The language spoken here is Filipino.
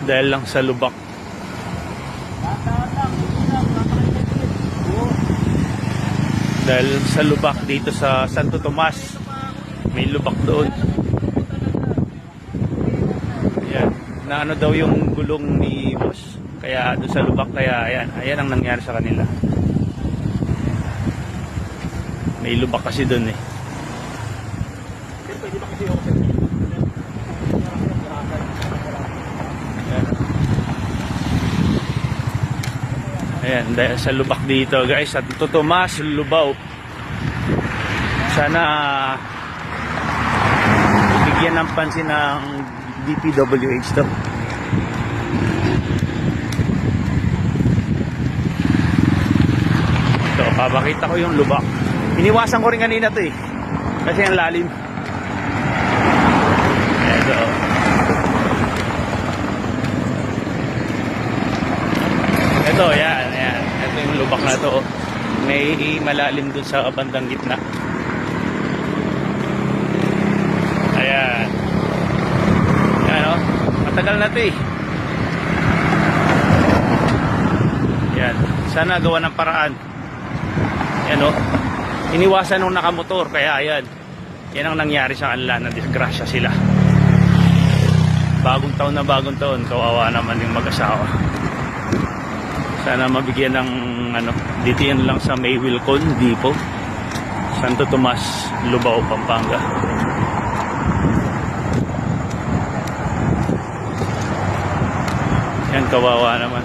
Dahil lang sa lubak. Dahil sa lubak dito sa Santo Tomas, may lubak doon. Ayan, na ano daw yung gulong ni boss, kaya doon sa lubak, kaya ayan ang nangyari sa kanila. May lubak kasi doon eh. Ayan, dahil sa lubak dito guys, at Santo Tomas, Lubao. Sana bigyan ng pansin ng DPWH to. Ito, papakita ko yung lubak. Iniwasan ko rin kanina to eh, kasi ang lalim. Ito. Ito, yan. Ito yung lubak na to. May malalim dun sa bandang gitna. Ayan. Ayan o. Matagal na to eh. Yan. Sana gawa ng paraan. Yan o. Iniwasan nung nakamotor. Kaya ayan. Yan ang nangyari sa kanila. Na disgrasya sila. Bagong taon. Kawawa naman yung mag-asawa. Sana mabigyan ng ano, dito yan lang sa May Wilcon Depot, Santo Tomas, Lubao, Pampanga. Yan, kawawa naman.